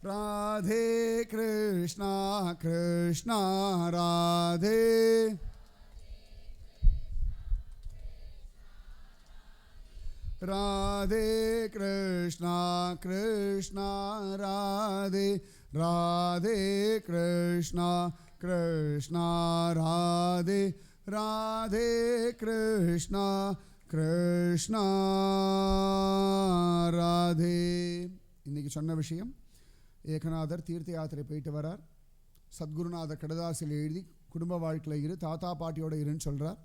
राधे कृष्णा कृष्णा राधे राधे कृष्णा कृष्णा राधे राधे कृष्णा कृष्णा राधे राधे कृष्णा कृष्णा राधे. இன்னைக்கு சொன்ன விஷயம், ஏகநாதர் தீர்த்த யாத்திரை போயிட்டு வரார். சத்குருநாதர் கடதாசில் எழுதி குடும்ப வாழ்க்கையில் இரு, தாத்தா பாட்டியோட இருன்னு சொல்கிறார்.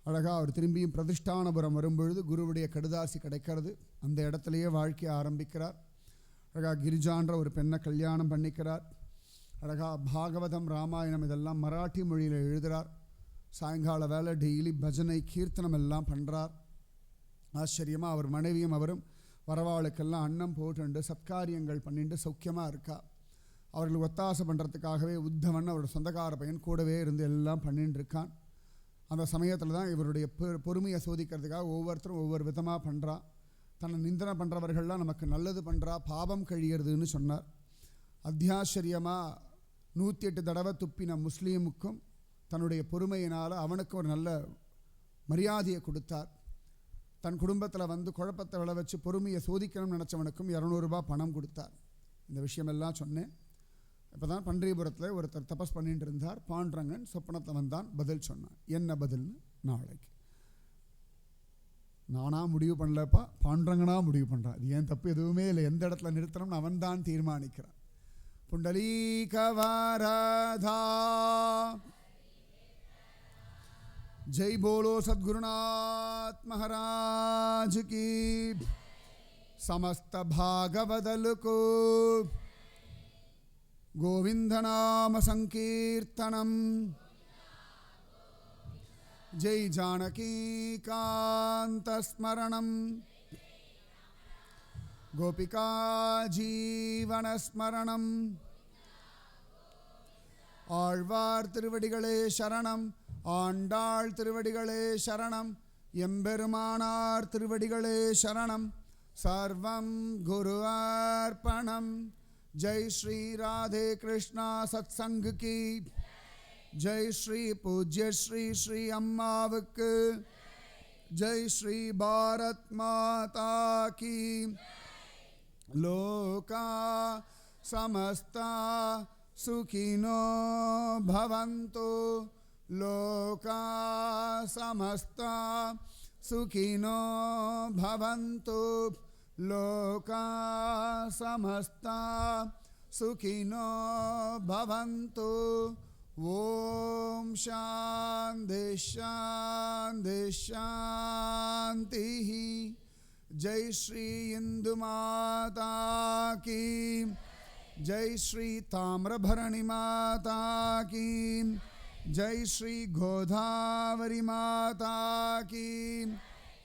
அழகாக அவர் திரும்பியும் பிரதிஷ்டானபுரம் வரும்பொழுது குருவுடைய கடுதாசி கிடைக்கிறது. அந்த இடத்துலையே வாழ்க்கையை ஆரம்பிக்கிறார். அழகாக கிரிஜான்ற ஒரு பெண்ணை கல்யாணம் பண்ணிக்கிறார். அழகாக பாகவதம் ராமாயணம் இதெல்லாம் மராட்டி மொழியில் எழுதுகிறார். சாயங்கால வேலை டெய்லி பஜனை கீர்த்தனம் எல்லாம் பண்ணுறார். ஆச்சரியமாக அவர் மனைவியும் அவரும் வரவாளுக்கெல்லாம் அன்னம் போட்டு சத்காரியங்கள் பண்ணிட்டு சௌக்கியமாக இருக்கா. அவர்கள் ஒத்தாசை பண்ணுறதுக்காகவே உத்தவன் அவரோட சொந்தக்கார பையன் கூடவே இருந்து எல்லாம் பண்ணிட்டு இருக்கான். அந்த சமயத்தில் தான் இவருடைய பொறுமையை சோதிக்கிறதுக்காக ஒவ்வொருத்தரும் ஒவ்வொரு விதமாக பண்ணுறா. தன்னை நிந்தனை பண்ணுறவர்கள்லாம் நமக்கு நல்லது பண்ணுறா, பாவம் கழிகிறதுன்னு சொன்னார். அத்தியாச்சரியமாக 108 தடவை துப்பின முஸ்லீமுக்கும் தன்னுடைய பொறுமையினால் அவனுக்கு ஒரு நல்ல மரியாதையை கொடுத்தார். தன் குடும்பத்தில் வந்து குழப்பத்தை விளைவிச்சு பொறுமையை சோதிக்கணும்னு நினச்சவனுக்கும் 200 ரூபாய் பணம் கொடுத்தார். இந்த விஷயமெல்லாம் சொன்னேன். இப்போ தான் பன்றிபுரத்தில் ஒருத்தர் தபஸ் பண்ணிட்டு இருந்தார். பாண்டரங்கன் சொப்பனத்தை வந்தான், பதில் சொன்னான். என்ன பதில்னு நாளைக்கு. நானாக முடிவு பண்ணலப்பா, பாண்டரங்கனாக முடிவு பண்ணுறான். அது ஏன் தப்பு எதுவுமே இல்லை. எந்த இடத்துல நிறுத்தணும்னு அவன் தான் தீர்மானிக்கிறான். புண்டலீகவாரதா जय बोलो सद्गुरुनाथ महाराज की. समस्त भागवदल को गोविंद नाम संकीर्तनम. जय जानकी कांत स्मरणम गोपिका जीवन स्मरणम. ஆழ்வார் திருவடிகளே சரணம், ஆண்டாள் திருவடிகளே சரணம், எம்பெருமானார் திருவடிகளே சரணம். சர்வம் குரு அர்ப்பணம். ஜெய் ஸ்ரீ ராதே கிருஷ்ணா சத்சங் கி ஜெய். ஸ்ரீ பூஜ்ய ஸ்ரீ ஸ்ரீ அம்மாவுக்கு ஜெய். ஸ்ரீ பாரத் மாதா கி. லோகா சமஸ்தா சுகினோ பவந்து. लोका समस्ता सुखिनो भवन्तु. लोका समस्ता सुखिनो भवन्तु. ओम शान्ति शान्ति शान्तिः. जय श्री इंदु माता की जय. श्री ताम्रभरणी माता की जय. श्री गोदावरी माता की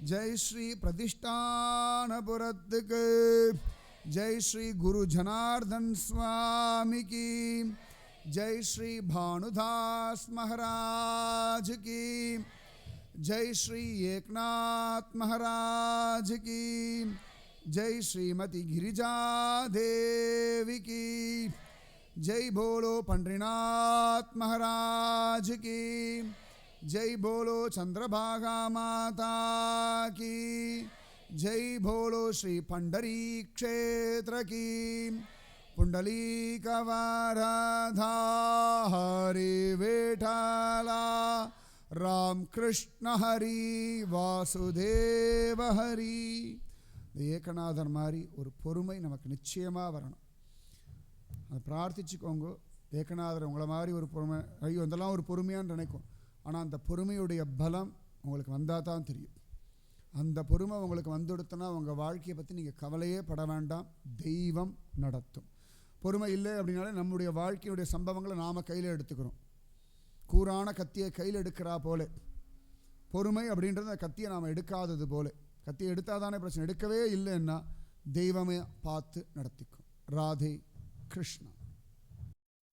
जय. श्री प्रतिष्ठानपुरत के जय. श्री गुरु जनार्दन स्वामी की जय. श्री भानुदास महाराज की जय. श्री एकनाथ महाराज की जय. श्रीमती गिरिजा देवी की जय. बोलो पंडरीनाथ महाराज की जय. बोलो चंद्रभागा माता की जय. बोलो श्री पंडरी क्षेत्र की. पुंडलीकवरधा हरि विठला राम कृष्ण हरि वासुदेव हरि. ஏகநாதர் மாதிரி ஒரு பொறுமை நமக்கு நிச்சயமாக வரணும். அதை பிரார்த்திச்சுக்கோங்க. ஏகநாதர் உங்களை மாதிரி ஒரு பொறுமை, ஐயோ இதெல்லாம் ஒரு பொறுமையான்னு நினைக்கும். ஆனால் அந்த பொறுமையுடைய பலம் உங்களுக்கு வந்தால் தான் தெரியும். அந்த பொறுமை உங்களுக்கு வந்துடுத்துனா உங்கள் வாழ்க்கையை பற்றி நீங்கள் கவலையே பட வேண்டாம், தெய்வம் நடத்தும். பொறுமை இல்லை அப்படின்னாலே நம்முடைய வாழ்க்கையுடைய சம்பவங்களை நாம் கையில் எடுத்துக்கிறோம். கூரான கத்தியை கையில் எடுக்கிறா போல பொறுமை அப்படின்றது அந்த கத்தியை நாம் எடுக்காதது போல. கத்தியை எடுத்தால் தானே பிரச்சனை. எடுக்கவே இல்லைன்னா தெய்வமே பார்த்து நடத்திக்கும். ராதே கிருஷ்ணா.